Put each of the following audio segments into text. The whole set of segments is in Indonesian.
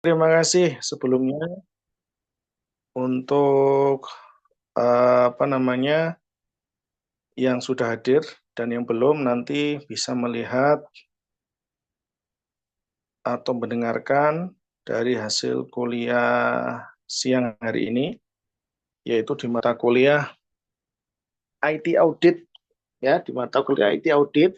Terima kasih sebelumnya untuk apa namanya yang sudah hadir dan yang belum nanti bisa melihat atau mendengarkan dari hasil kuliah siang hari ini, yaitu di mata kuliah IT Audit ya, di mata kuliah IT Audit.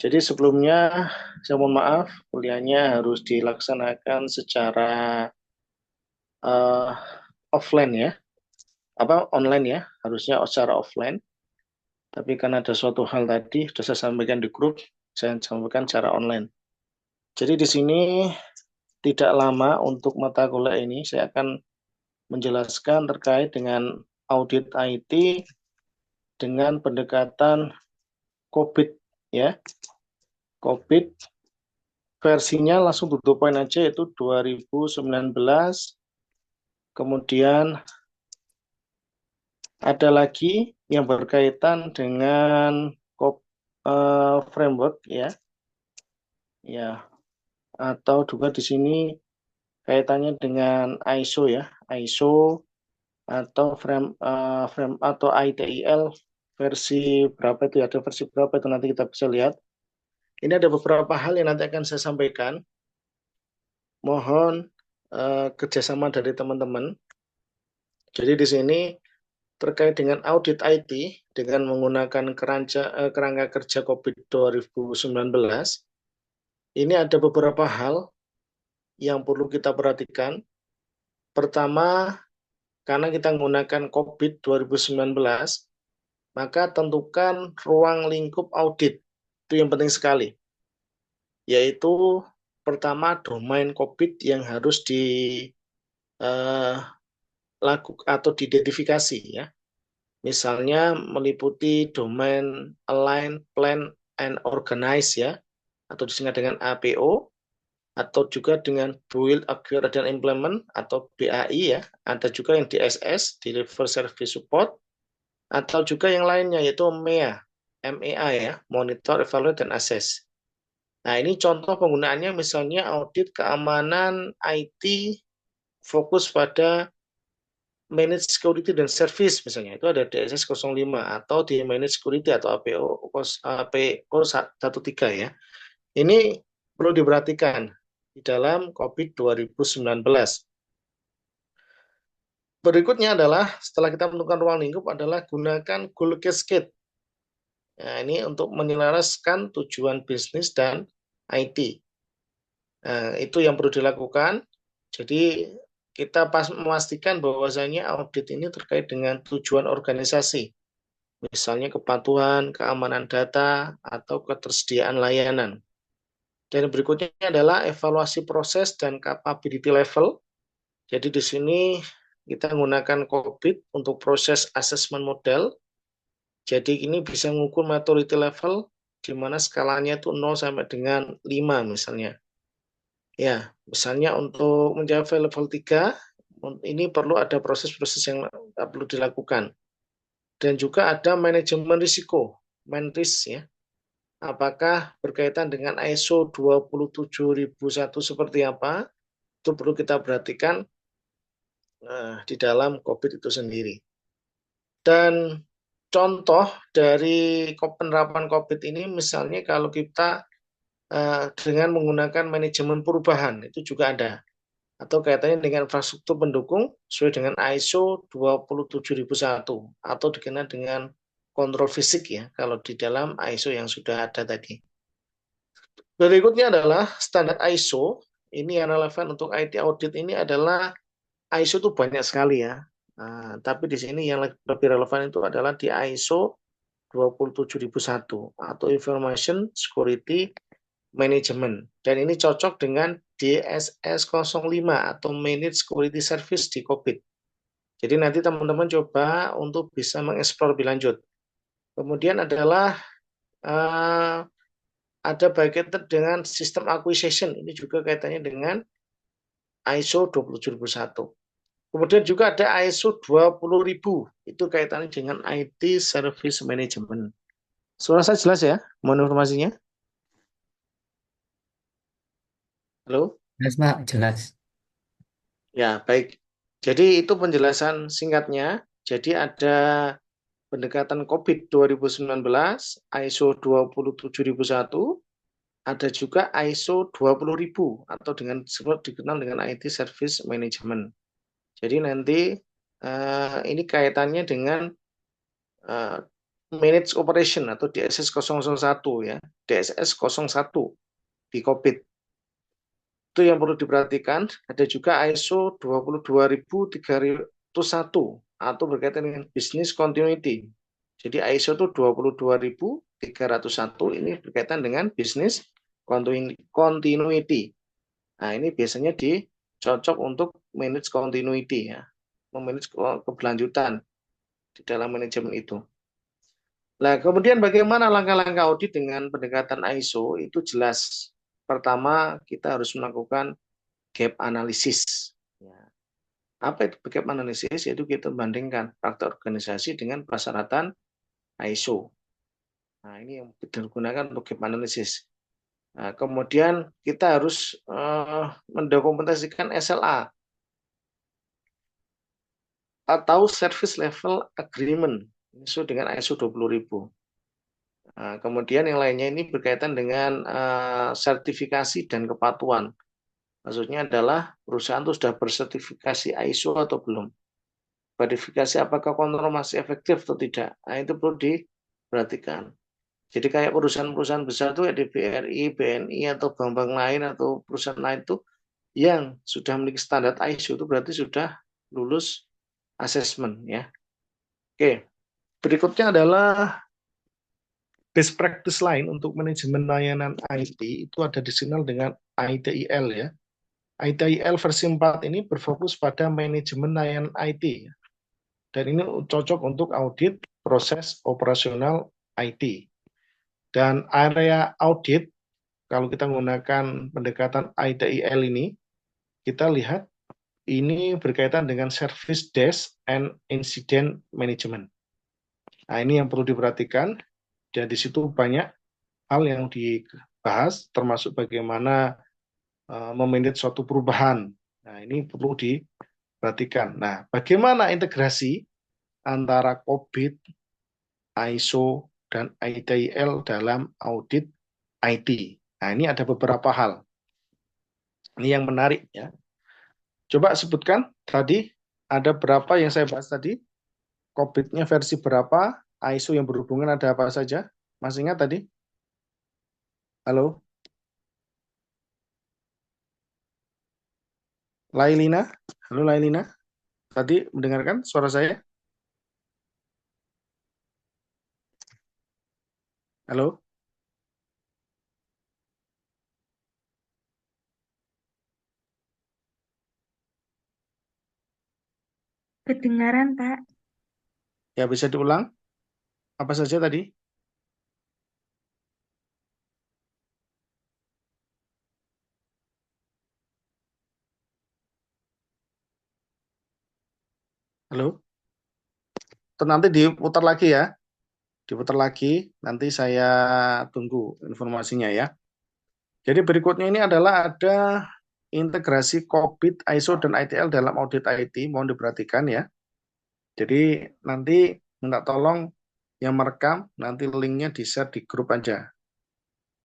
Jadi sebelumnya saya mohon maaf, kuliahnya harus dilaksanakan secara eh, offline ya, apa online ya, harusnya secara offline. Tapi karena ada suatu hal tadi, sudah saya sampaikan di grup, saya sampaikan secara online. Jadi di sini tidak lama untuk mata kuliah ini, saya akan menjelaskan terkait dengan audit IT dengan pendekatan COVID ya. COVID versinya langsung tutup poin aja yaitu 2019. Kemudian ada lagi yang berkaitan dengan framework ya. Ya, atau juga di sini kaitannya dengan ISO ya, ISO atau frame atau ITIL versi berapa itu ya, ada versi berapa itu nanti kita bisa lihat. Ini ada beberapa hal yang nanti akan saya sampaikan. Mohon kerjasama dari teman-teman. Jadi di sini terkait dengan audit IT dengan menggunakan kerangka kerja COVID 2019, ini ada beberapa hal yang perlu kita perhatikan. Pertama, karena kita menggunakan COVID 2019, maka tentukan ruang lingkup audit. Itu yang penting sekali. Yaitu pertama domain COVID yang harus dilakukan atau diidentifikasi ya. Misalnya meliputi domain align, plan, and organize ya, atau disingkat dengan APO, atau juga dengan build, acquire, dan implement atau BAI ya. Ada juga yang DSS, Deliver Service Support, atau juga yang lainnya yaitu MEA, MEA ya, Monitor, Evaluate, dan Assess. Nah, ini contoh penggunaannya misalnya audit keamanan IT fokus pada Manage Security dan Service misalnya. Itu ada DSS 05 atau di Manage Security atau APO 13 ya. Ini perlu diperhatikan di dalam COVID 2019. Berikutnya adalah setelah kita menentukan ruang lingkup adalah gunakan goal cascade. Nah, ini untuk menyelaraskan tujuan bisnis dan IT. Nah, itu yang perlu dilakukan. Jadi kita memastikan bahwasanya audit ini terkait dengan tujuan organisasi, misalnya kepatuhan, keamanan data, atau ketersediaan layanan. Dan berikutnya adalah evaluasi proses dan capability level. Jadi di sini kita menggunakan COVID untuk proses assessment model. Jadi ini bisa mengukur maturity level di mana skalanya itu 0 sampai dengan 5 misalnya. Ya, misalnya untuk mencapai level 3, ini perlu ada proses-proses yang perlu dilakukan. Dan juga ada manajemen risiko, ManRisk ya. Apakah berkaitan dengan ISO 27001 seperti apa? Itu perlu kita perhatikan di dalam COVID itu sendiri. Dan contoh dari penerapan COVID ini misalnya kalau kita dengan menggunakan manajemen perubahan, itu juga ada. Atau kaitannya dengan infrastruktur pendukung sesuai dengan ISO 27001 atau dikenal dengan kontrol fisik ya kalau di dalam ISO yang sudah ada tadi. Berikutnya adalah standar ISO. Ini yang relevan untuk IT audit ini adalah ISO itu banyak sekali ya. Nah, tapi di sini yang lebih relevan itu adalah di ISO 27001 atau Information Security Management. Dan ini cocok dengan DSS 05 atau Managed Security Service di COVID. Jadi nanti teman-teman coba untuk bisa mengeksplor lebih lanjut. Kemudian adalah ada bagian dengan sistem acquisition. Ini juga kaitannya dengan ISO 27001. Kemudian juga ada ISO 20.000. Itu kaitannya dengan IT Service Management. Suara saya jelas ya? Mohon informasinya. Halo? Jelas, Pak, jelas. Ya, baik. Jadi itu penjelasan singkatnya. Jadi ada pendekatan COVID 2019, ISO 27001, ada juga ISO 20.000 atau dengan sebut dikenal dengan IT Service Management. Jadi nanti ini kaitannya dengan uh, Manage Operation atau DSS 001 ya, DSS 01 di COVID. Itu yang perlu diperhatikan. Ada juga ISO 22301 atau berkaitan dengan Business Continuity. Jadi ISO itu 22301 ini berkaitan dengan Business Continuity. Nah, ini biasanya dicocok untuk manage continuity ya, memanage keberlanjutan di dalam manajemen itu. Nah, kemudian bagaimana langkah-langkah audit dengan pendekatan ISO itu jelas. Pertama, kita harus melakukan gap analysis. Ya. Apa itu gap analysis? Yaitu kita membandingkan faktor organisasi dengan persyaratan ISO. Nah, ini yang kita gunakan untuk gap analysis. Nah, kemudian kita harus mendokumentasikan SLA atau Service Level Agreement sesuai dengan ISO 20.000. Nah, kemudian yang lainnya ini berkaitan dengan sertifikasi dan kepatuhan. Maksudnya adalah perusahaan itu sudah bersertifikasi ISO atau belum. Verifikasi apakah kontrol masih efektif atau tidak. Nah, itu perlu diperhatikan. Jadi kayak perusahaan-perusahaan besar itu ya di BRI, BNI atau bank-bank lain atau perusahaan lain itu yang sudah memiliki standar ISO itu berarti sudah lulus asesmen ya. Oke, berikutnya adalah best practice lain untuk manajemen layanan IT itu ada dikenal dengan ITIL ya. ITIL versi 4 ini berfokus pada manajemen layanan IT ya. Dan ini cocok untuk audit proses operasional IT. Dan area audit, kalau kita menggunakan pendekatan ITIL ini, kita lihat ini berkaitan dengan Service Desk and Incident Management. Nah, ini yang perlu diperhatikan. Dan di situ banyak hal yang dibahas, termasuk bagaimana memanage suatu perubahan. Nah, ini perlu diperhatikan. Nah, bagaimana integrasi antara COVID, ISO, dan ITIL dalam audit IT. Nah, ini ada beberapa hal. Ini yang menarik ya. Coba sebutkan tadi ada berapa yang saya bahas tadi? COVID-nya versi berapa? ISO yang berhubungan ada apa saja? Masih ingat tadi? Halo, Lailina? Halo Lailina? Tadi mendengarkan suara saya? Halo? Kedengaran, Pak. Ya bisa diulang? Apa saja tadi? Halo? Nanti diputar lagi ya. Diputar lagi, nanti saya tunggu informasinya ya. Jadi berikutnya ini adalah ada integrasi COVID, ISO, dan ITL dalam audit IT. Mohon diperhatikan ya. Jadi nanti minta tolong yang merekam, nanti linknya di-share di grup aja.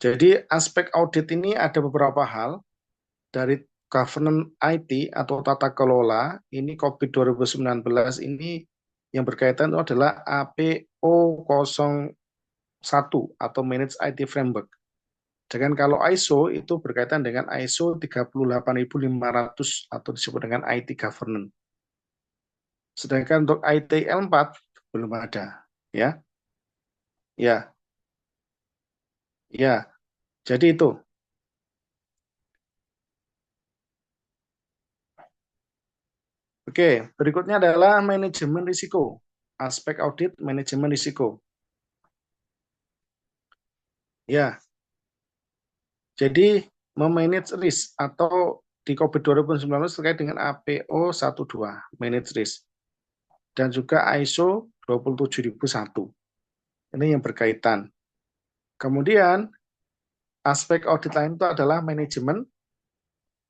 Jadi aspek audit ini ada beberapa hal dari governance IT atau tata kelola. Ini COVID 2019 ini yang berkaitan itu adalah APO 01 atau Manage IT Framework. Dengan kalau ISO itu berkaitan dengan ISO 38500 atau disebut dengan IT Governance. Sedangkan untuk ITL 4 belum ada, ya. Ya, ya. Jadi itu. Oke, berikutnya adalah manajemen risiko. Aspek audit manajemen risiko. Ya, jadi memanage risk atau di COVID 2019 terkait dengan APO 12, manage risk. Dan juga ISO 27001. Ini yang berkaitan. Kemudian, aspek audit lain itu adalah manajemen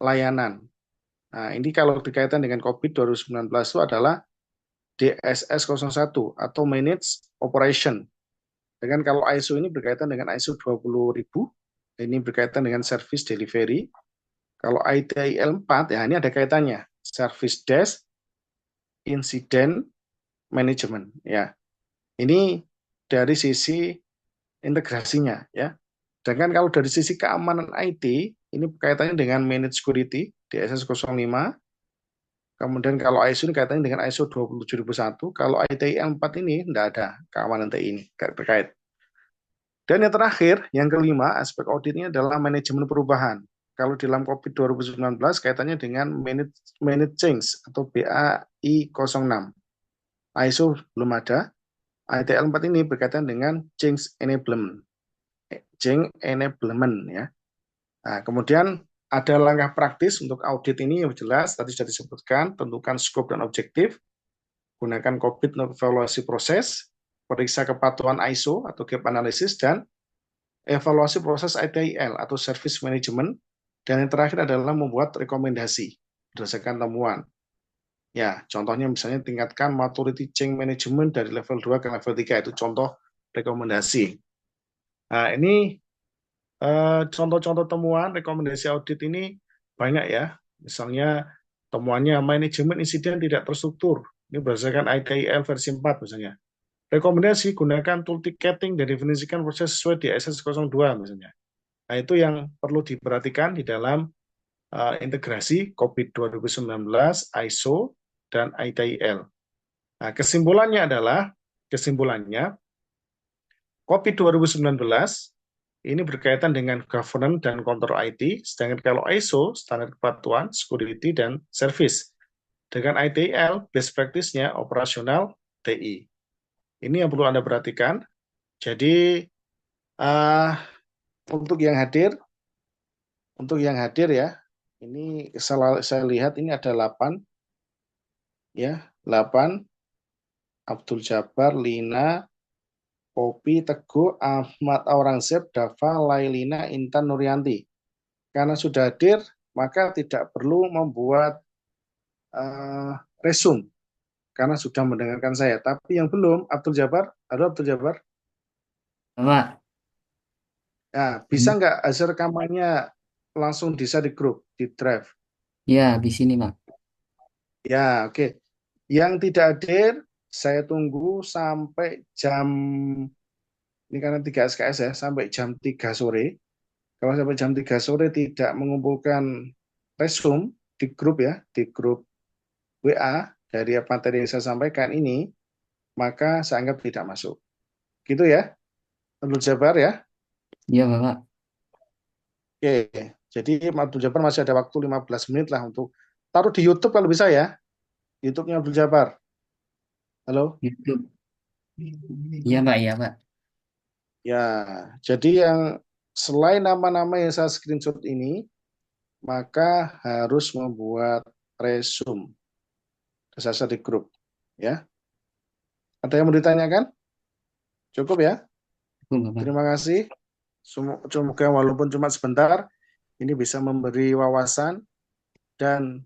layanan. Nah, ini kalau berkaitan dengan COVID 2019 itu adalah DSS 01 atau Managed Operation. Dengan kalau ISO ini berkaitan dengan ISO 20.000, ini berkaitan dengan Service Delivery. Kalau ITIL 4, ya ini ada kaitannya. Service Desk, Incident Management. Ya, ini dari sisi integrasinya. Ya. Sedangkan kalau dari sisi keamanan IT, ini kaitannya dengan Managed Security, DSS 05. Kemudian kalau ISO ini kaitannya dengan ISO 27001. Kalau ITIL 4 ini tidak ada keamanan TI ini terkait. Dan yang terakhir, yang kelima, aspek auditnya adalah manajemen perubahan. Kalau dalam COVID 2019, kaitannya dengan manage change atau BAI 06. ISO belum ada. ITL 4 ini berkaitan dengan change enablement. Change enablement ya. Nah, kemudian ada langkah praktis untuk audit ini yang jelas, tadi sudah disebutkan, tentukan scope dan objektif, gunakan COVID untuk evaluasi proses, periksa kepatuhan ISO atau gap analysis, dan evaluasi proses ITIL atau service management, dan yang terakhir adalah membuat rekomendasi berdasarkan temuan. Ya, contohnya misalnya tingkatkan maturity change management dari level 2 ke level 3, itu contoh rekomendasi. Nah, ini contoh-contoh temuan rekomendasi audit ini banyak ya. Misalnya temuannya manajemen insiden tidak terstruktur. Ini berdasarkan ITIL versi 4 misalnya. Rekomendasi gunakan tool ticketing dan definisikan proses sesuai di SS02 misalnya. Nah, itu yang perlu diperhatikan di dalam integrasi COVID 2019, ISO, dan ITIL. Nah, kesimpulannya, COVID 2019 ini berkaitan dengan governance dan kontrol IT, sedangkan kalau ISO, standar kepatuhan, security, dan service. Dengan ITIL, best practice-nya operasional TI. Ini yang perlu Anda perhatikan. Jadi, uh, untuk yang hadir ya, ini saya lihat ini ada 8 ya, 8 Abdul Jabbar, Lina, Popi, Teguh, Ahmad Aurangzeb, Dava, Lailina, Intan Nuryanti. Karena sudah hadir, maka tidak perlu membuat resume karena sudah mendengarkan saya. Tapi yang belum, Abdul Jabbar, halo Abdul Jabbar, Pak, ya, bisa nggak hasil rekamannya langsung bisa di grup, di drive? ya di sini, Pak. Ya, oke. Yang tidak hadir, saya tunggu sampai jam, ini karena 3 SKS ya, sampai jam 3 sore. Kalau sampai jam 3 sore tidak mengumpulkan resume di grup ya, di grup WA dari materi yang saya sampaikan ini, maka saya anggap tidak masuk. Gitu ya, Abdul Jabbar ya. Iya, Bapak. Oke, jadi Abdul Jabbar masih ada waktu 15 menit lah untuk taruh di YouTube kalau bisa ya. YouTube-nya Abdul Jabbar. Halo? YouTube. Iya, Pak. Iya, Pak. Ya, jadi yang selain nama-nama yang saya screenshot ini, maka harus membuat resume. Saya di grup. Ya. Ada yang mau ditanyakan? Cukup ya? Cukup, Bapak. Terima kasih. Semoga walaupun cuma sebentar, ini bisa memberi wawasan, dan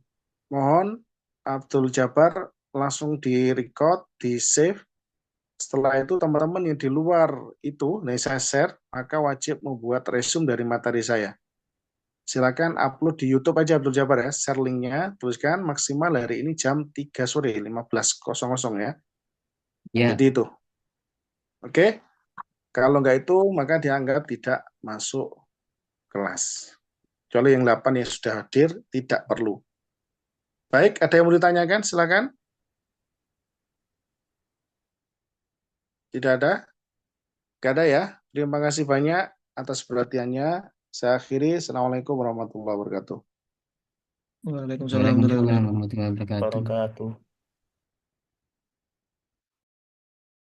mohon Abdul Jabbar langsung di-record, di-save. Setelah itu teman-teman yang di luar itu, nah saya share, maka wajib membuat resume dari materi saya. Silakan upload di YouTube aja Abdul Jabbar ya, share linknya, tuliskan maksimal hari ini jam 3 sore, 15.00 ya. Jadi Ya, itu. Oke, kalau nggak itu maka dianggap tidak masuk kelas. Kecuali yang 8 yang sudah hadir, tidak perlu. Baik, ada yang mau ditanyakan? Silakan. Tidak ada? Tidak ada ya. Terima kasih banyak atas perhatiannya. Saya akhiri. Assalamualaikum warahmatullahi wabarakatuh. Waalaikumsalam warahmatullahi Waalaikumsalam warahmatullahi wabarakatuh. wabarakatuh.